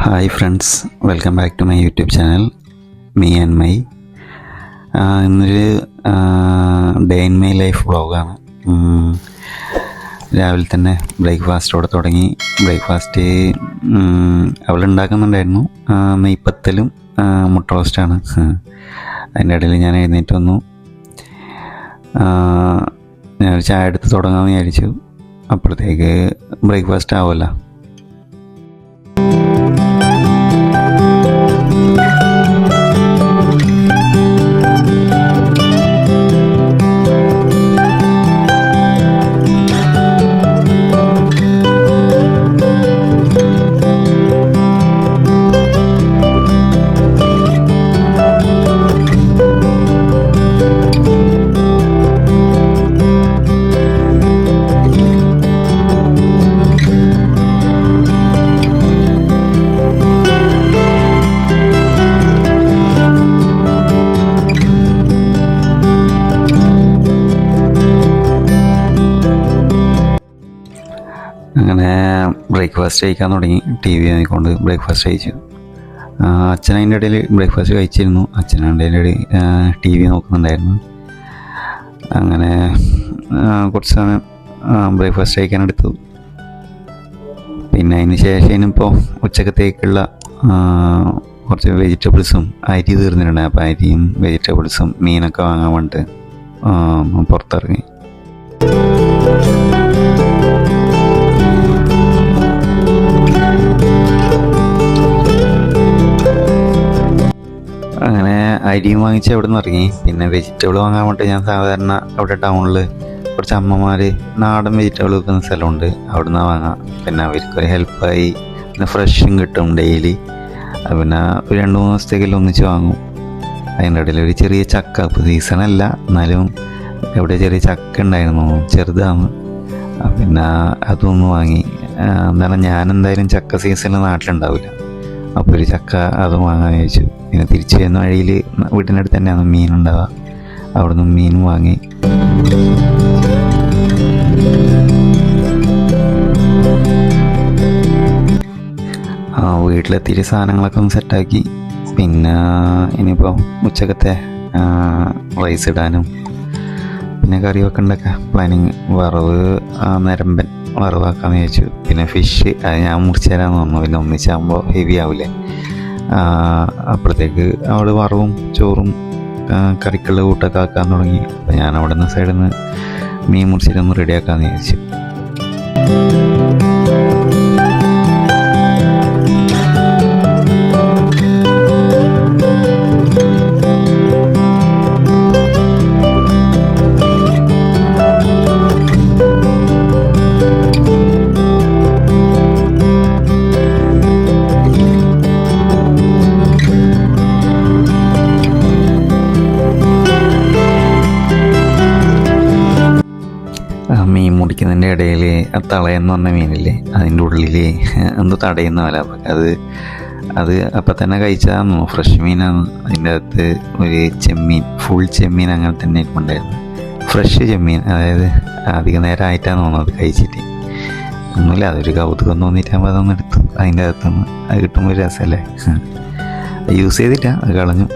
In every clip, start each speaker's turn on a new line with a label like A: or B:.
A: Hi friends, welcome back to my YouTube channel me and my. ഇന്നൊരു day in my life വ്ളോഗാണ്. രാവിലെ തന്നെ ബ്രേക്ക്ഫാസ്റ്റോടെ തുടങ്ങി. ബ്രേക്ക്ഫാസ്റ്റ് അവൾ ഉണ്ടാക്കുന്നുണ്ടായിരുന്നു. നെയ്പ്പത്തലും മുട്ട റോസ്റ്റാണ്. അതിൻ്റെ ഇടയിൽ ഞാൻ എഴുന്നേറ്റ് വന്നു. ഞാനൊരു ചായ എടുത്ത് തുടങ്ങാമെന്ന് വിചാരിച്ചു. അപ്പോഴത്തേക്ക് ബ്രേക്ക്ഫാസ്റ്റ് ആവുമല്ലോ. അങ്ങനെ ബ്രേക്ക്ഫാസ്റ്റ് കഴിക്കാൻ തുടങ്ങി. ടി വി നോക്കിക്കൊണ്ട് ബ്രേക്ക്ഫാസ്റ്റ് കഴിച്ചു. അച്ഛൻ അതിൻ്റെ ഇടയിൽ ബ്രേക്ക്ഫാസ്റ്റ് കഴിച്ചിരുന്നു. അച്ഛൻ അതിൻ്റെ ഇടയിൽ ടി വി നോക്കുന്നുണ്ടായിരുന്നു. അങ്ങനെ കുറച്ച് സമയം ബ്രേക്ക്ഫാസ്റ്റ് കഴിക്കാനെടുത്തു. പിന്നെ അതിന് ശേഷം ഇനിയിപ്പോൾ ഉച്ചക്കത്തേക്കുള്ള കുറച്ച് വെജിറ്റബിൾസും അരി തീർന്നിട്ടുണ്ട്. അപ്പോൾ അരിയും വെജിറ്റബിൾസും മീനൊക്കെ വാങ്ങാൻ വേണ്ടിയിട്ട് പുറത്തിറങ്ങി. അങ്ങനെ അരിയും വാങ്ങിച്ച് അവിടെ നിന്ന് ഇറങ്ങി. പിന്നെ വെജിറ്റബിൾ വാങ്ങാൻ വേണ്ടി ഞാൻ സാധാരണ അവിടെ ടൗണിൽ കുറച്ച് അമ്മമാർ നാടൻ വെജിറ്റബിൾ വെക്കുന്ന സ്ഥലമുണ്ട്, അവിടെ നിന്നാണ് വാങ്ങാം. പിന്നെ അവർക്കൊരു ഹെൽപ്പായി. പിന്നെ ഫ്രഷും കിട്ടും ഡെയിലി. പിന്നെ ഒരു 2-3 ദിവസത്തേക്കെല്ലാം ഒന്നിച്ച് വാങ്ങും. അതിൻ്റെ ഇടയിൽ ഒരു ചെറിയ ചക്ക, ഇപ്പോൾ സീസണല്ല എന്നാലും എവിടെ ചെറിയ ചക്ക ഉണ്ടായിരുന്നു, ചെറുതാണ്. പിന്നെ അതൊന്ന് വാങ്ങി. എന്താണ്, ഞാനെന്തായാലും ചക്ക സീസണിൽ നാട്ടിലുണ്ടാവില്ല. അപ്പോൾ ഒരു ചക്ക അതും വാങ്ങാൻ ചോദിച്ചു. പിന്നെ തിരിച്ചു വരുന്ന വഴിയിൽ വീട്ടിനടുത്ത് തന്നെയാണ് മീനുണ്ടാവുക, അവിടെ നിന്ന് മീനും വാങ്ങി. വീട്ടിലെത്തിയിട്ട് സാധനങ്ങളൊക്കെ ഒന്ന് സെറ്റാക്കി. പിന്നെ ഇനിയിപ്പോൾ ഉച്ചക്കത്തെ റൈസ് ഇടാനും പിന്നെ കറിയൊക്കെ ഉണ്ടാക്കാം പ്ലാനിങ്. വറവ് നരമ്പൻ വറവാക്കാമെന്ന് ചോദിച്ചു. പിന്നെ ഫിഷ് അത് ഞാൻ മുറിച്ച് തരാമെന്ന് പറഞ്ഞു. പിന്നെ ഒന്നിച്ചാകുമ്പോൾ ഹെവി ആവില്ലേ. അപ്പോഴത്തേക്ക് അവിടെ വറവും ചോറും കറിക്കുള്ള കൂട്ടൊക്കെ ആക്കാൻ തുടങ്ങി. അപ്പോൾ ഞാൻ അവിടെ നിന്ന് സൈഡിൽ നിന്ന് മീൻ മുറിച്ചിട്ടൊന്ന് റെഡിയാക്കാമെന്ന് വിചാരിച്ചു. മീൻ മുടിക്കുന്നതിൻ്റെ ഇടയിൽ തളയെന്ന് പറഞ്ഞ മീനില്ലേ, അതിൻ്റെ ഉള്ളിൽ എന്തോ തടയുന്ന പോലെ. അത് അപ്പം തന്നെ കഴിച്ചതാണെന്നോ, ഫ്രഷ് മീനാണ്. അതിൻ്റെ അകത്ത് ഒരു ചെമ്മീൻ, ഫുൾ ചെമ്മീൻ അങ്ങനെ തന്നെ ഇരിപ്പുണ്ടായിരുന്നു. ഫ്രഷ് ചെമ്മീൻ, അതായത് അധികം നേരം ആയിട്ടാണ് തോന്നുന്നത് കഴിച്ചിട്ട്. ഒന്നുമില്ല, അതൊരു കൗതുകം തോന്നിയിട്ടാകുമ്പോൾ അതൊന്നും എടുത്തു. അതിൻ്റെ അകത്തുനിന്ന് അത് കിട്ടുമ്പോൾ ഒരു രസമല്ലേ. യൂസ് ചെയ്തിട്ടാ, അത് കളഞ്ഞു.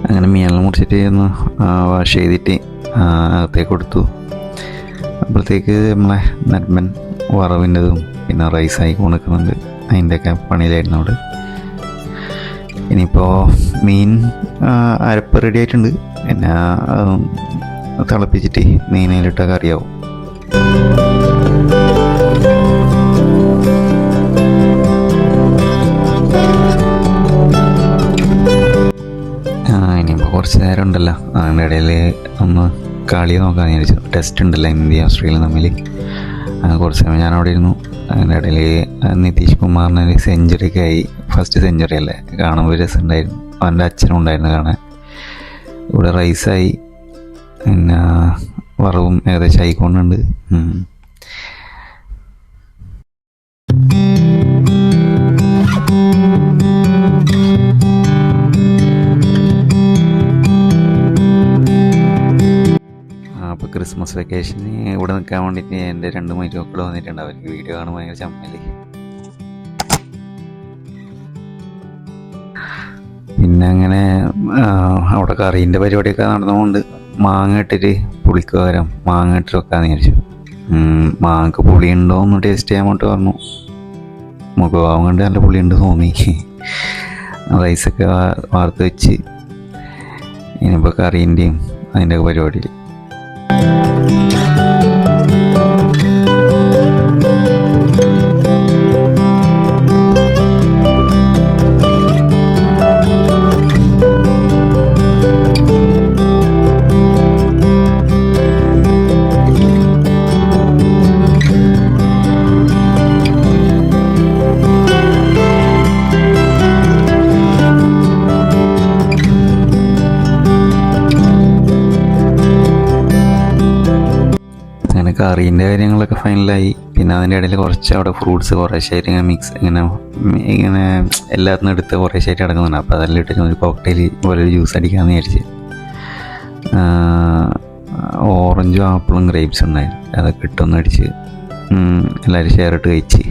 A: അങ്ങനെ മീനെല്ലാം മുറിച്ചിട്ട് ഒന്ന് വാഷ് ചെയ്തിട്ട് അകത്തേക്ക് കൊടുത്തു. അപ്പോഴത്തേക്ക് നമ്മളെ നരമ്പൻ വറവിൻ്റെതും പിന്നെ റൈസായി കൊടുക്കുന്നുണ്ട്. അതിൻ്റെയൊക്കെ പണിയിലായിരുന്നു അവിടെ. ഇനിയിപ്പോൾ മീൻ അരപ്പ് റെഡി ആയിട്ടുണ്ട്. പിന്നെ തിളപ്പിച്ചിട്ട് മീനയിലിട്ട കറിയാവും. ഇനിയിപ്പോൾ കുറച്ച് നേരം ഉണ്ടല്ലോ, അതിൻ്റെ ഇടയിൽ ഒന്ന് കളി നോക്കാമെന്ന് വിചാരിച്ചു. ടെസ്റ്റ് ഉണ്ടല്ലോ ഇന്ത്യ ഓസ്ട്രേലിയ തമ്മിൽ. കുറച്ച് സമയം ഞാനവിടെ ഇരുന്നു. അതിൻ്റെ ഇടയിൽ നിതീഷ് കുമാറിന് സെഞ്ചുറിയൊക്കെ ആയി. ഫസ്റ്റ് സെഞ്ചുറി അല്ലേ, കാണുമ്പോൾ രസമുണ്ടായിരുന്നു. അവൻ്റെ അച്ഛനും ഉണ്ടായിരുന്നു കാണാൻ. ഇവിടെ റൈസായി, പിന്നെ വറവും ഏകദേശം ആയിക്കൊണ്ടുണ്ട്. ക്രിസ്മസ് വെക്കേഷന് ഇവിടെ നിൽക്കാൻ വേണ്ടിയിട്ട് എൻ്റെ 2 മരുമക്കൾ വന്നിട്ടുണ്ട്. അവർക്ക് വീഡിയോ കാണുമ്പോൾ ഭയങ്കര ചമ്മല്. പിന്നെ അങ്ങനെ അവിടെ കറീൻ്റെ പരിപാടിയൊക്കെ നടന്നുകൊണ്ട് മാങ്ങ ഇട്ടിട്ട് പുളിക്ക് പകരം മാങ്ങ ഇട്ടിട്ട് വെക്കാമെന്ന് വിചാരിച്ചു. മാങ്ങക്ക് പുളിയുണ്ടോ എന്ന് ടേസ്റ്റ് ചെയ്യാൻ വേണ്ടി പറഞ്ഞു. മുഖഭാവം കണ്ട് നല്ല പുളിയുണ്ട് തോന്നി. റൈസൊക്കെ വാർത്ത് വെച്ച് ഇനിയിപ്പോൾ കറീൻ്റെയും അതിൻ്റെയൊക്കെ പരിപാടിയിൽ. അങ്ങനെ കറീൻ്റെ കാര്യങ്ങളൊക്കെ ഫൈനലായി. പിന്നെ അതിൻ്റെ ഇടയിൽ കുറച്ച് അവിടെ ഫ്രൂട്ട്സ് കുറേശ്ശായിട്ട് ഇങ്ങനെ ഇങ്ങനെ എല്ലാത്തിനും എടുത്ത് കുറേശ്ശായിട്ട് കിടക്കുന്നുണ്ട്. അപ്പോൾ അതെല്ലാം ഇട്ടിട്ട് ഒരു കോക്ടെയിൽ പോലെ ഒരു ജ്യൂസ് അടിക്കാമെന്ന് വിചാരിച്ച്. ഓറഞ്ചും ആപ്പിളും ഗ്രേപ്സും ഉണ്ടായിരുന്നു. അതൊക്കെ ഇട്ടൊന്ന് അടിച്ച് എല്ലാവരും ഷെയർ ഇട്ട് കഴിച്ച്.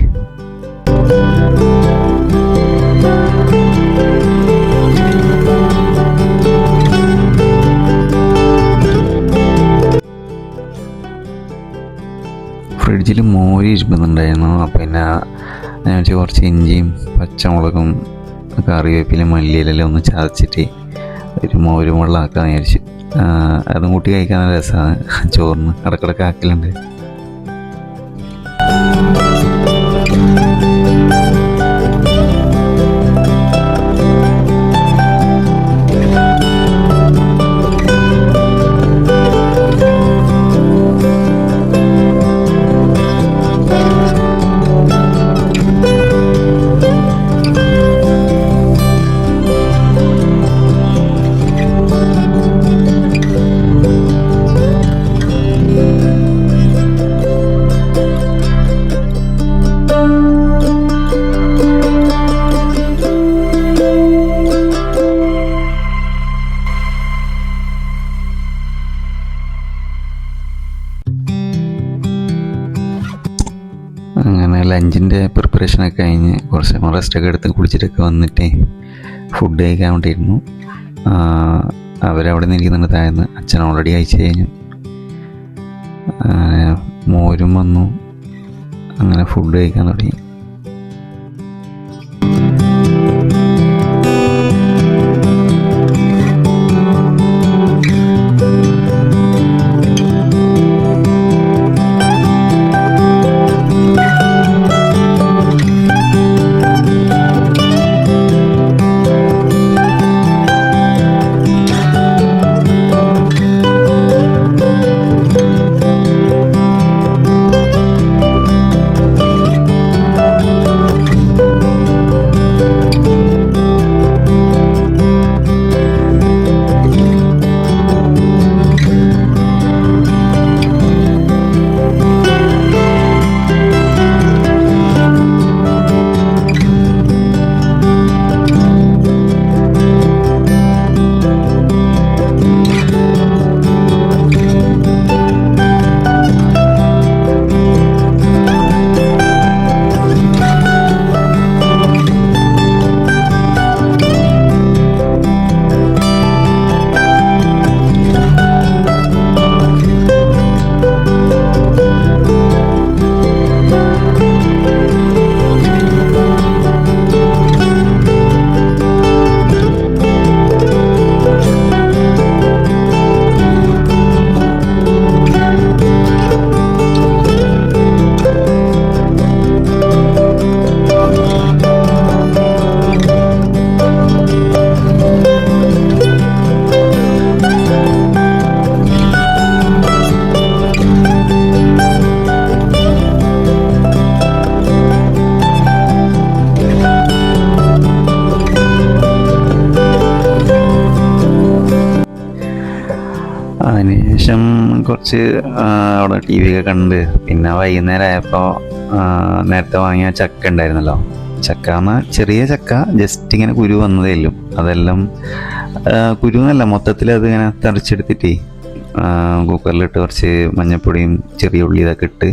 A: ഫ്രിഡ്ജിൽ മോര് ഇരിക്കുന്നുണ്ടായിരുന്നു. പിന്നെ ഞാൻ വെച്ചാൽ കുറച്ച് ഇഞ്ചിയും പച്ചമുളകും കറിവേപ്പിലും മല്ലിയിലെല്ലാം ഒന്ന് ചതച്ചിട്ട് ഒരു മോരും വെള്ളമാക്കാമെന്ന് വിചാരിച്ചു. അതും കൂട്ടി കഴിക്കാൻ രസമാണ്. ചോറിന് ഇടക്കിടക്ക് ആക്കലുണ്ട്. അങ്ങനെ ലഞ്ചിൻ്റെ പ്രിപ്പറേഷനൊക്കെ കഴിഞ്ഞ് കുറച്ച് റെസ്റ്റൊക്കെ എടുത്ത് കുളിച്ചിട്ടൊക്കെ വന്നിട്ട് ഫുഡ് കഴിക്കാൻ വേണ്ടിയിരുന്നു. അവരവിടെ നിന്ന് ഇരിക്കുന്നുണ്ട് താഴ്ന്ന്. അച്ഛൻ ഓൾറെഡി കഴിച്ച് കഴിഞ്ഞു. മോരും വന്നു. അങ്ങനെ ഫുഡ് കഴിക്കാൻ തുടങ്ങി. അതിനുശേഷം കുറച്ച് അവിടെ ടി വി ഒക്കെ കണ്ട് പിന്നെ വൈകുന്നേരം ആയപ്പോൾ നേരത്തെ വാങ്ങിയ ചക്ക ഉണ്ടായിരുന്നല്ലോ. ചക്ക എന്നാൽ ചെറിയ ചക്ക, ജസ്റ്റ് ഇങ്ങനെ കുരു വന്നതേ ഉള്ളൂ. അതെല്ലാം കുരു എന്നല്ല, മൊത്തത്തിൽ അത് ഇങ്ങനെ തറിച്ചെടുത്തിട്ട് കുക്കറിലിട്ട് കുറച്ച് മഞ്ഞൾപ്പൊടിയും ചെറിയ ഉള്ളി ഇതൊക്കെ ഇട്ട്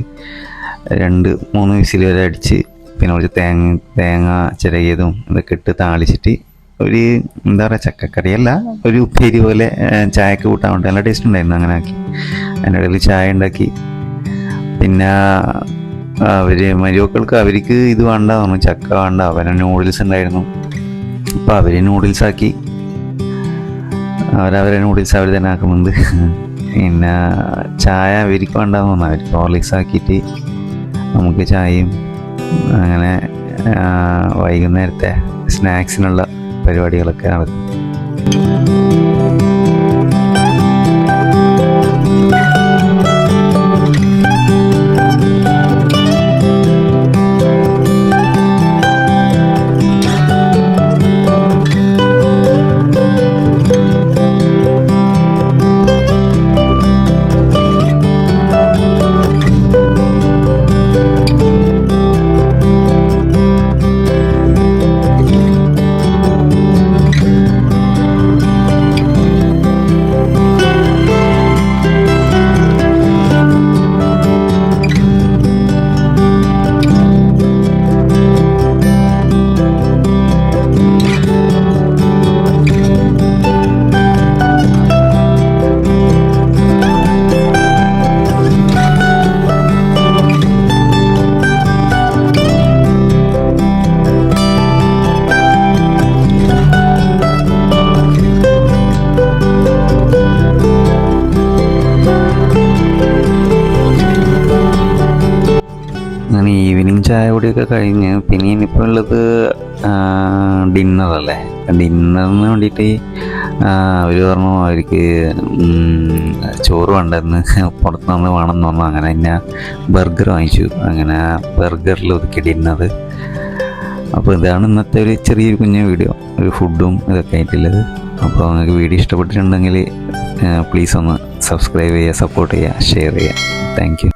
A: 2-3 വിസിൽ വരെ അടിച്ച് പിന്നെ കുറച്ച് തേങ്ങ ചിരകിയതും ഇതൊക്കെ ഇട്ട് താളിച്ചിട്ട് ഒരു എന്താ പറയുക ചക്കക്കറിയല്ല, ഒരു ഉപ്പേരി പോലെ ചായക്ക് കൂട്ടാൻ വേണ്ടി നല്ല ടേസ്റ്റ് ഉണ്ടായിരുന്നു. അങ്ങനെ ആക്കി അതിൻ്റെ ഇടയിൽ ചായ ഉണ്ടാക്കി. പിന്നെ മരുമക്കൾക്ക് അവർക്ക് ഇത് വേണ്ട പറഞ്ഞു, ചക്ക വേണ്ട, അവരെ നൂഡിൽസ് ഉണ്ടായിരുന്നു. അപ്പോൾ അവർ നൂഡിൽസാക്കി, അവരെ നൂഡിൽസ് അവർ തന്നെ ആക്കുന്നുണ്ട്. പിന്നെ ചായ അവർക്ക് വേണ്ടാന്ന് പറഞ്ഞു, അവർക്ക് ഹോർലിക്സ് ആക്കിയിട്ട് നമുക്ക് ചായയും. അങ്ങനെ വൈകുന്നേരത്തെ സ്നാക്സിനുള്ള പരിപാടികളൊക്കെ നടക്കും. അങ്ങനെ ഈവനിങ് ചായ കൂടിയൊക്കെ കഴിഞ്ഞ് പിന്നെ ഇനിയിപ്പോൾ ഉള്ളത് ഡിന്നറല്ലേ. ഡിന്നറിന് വേണ്ടിയിട്ട് അവർ പറഞ്ഞു അവർക്ക് ചോറ് വേണ്ടെന്ന്, പുറത്ത് നിന്ന് വേണമെന്ന് പറഞ്ഞു. അങ്ങനെ പിന്നെ ബർഗർ വാങ്ങിച്ചു. അങ്ങനെ ബർഗറിൽ ഒതുക്കി ഡിന്നർ. അപ്പോൾ ഇതാണ് ഇന്നത്തെ ഒരു ചെറിയൊരു കുഞ്ഞു വീഡിയോ, ഒരു ഫുഡും ഇതൊക്കെ ആയിട്ടുള്ളത്. അപ്പോൾ നിങ്ങൾക്ക് വീഡിയോ ഇഷ്ടപ്പെട്ടിട്ടുണ്ടെങ്കിൽ പ്ലീസ് ഒന്ന് സബ്സ്ക്രൈബ് ചെയ്യുക, സപ്പോർട്ട് ചെയ്യുക, ഷെയർ ചെയ്യുക. Thank you.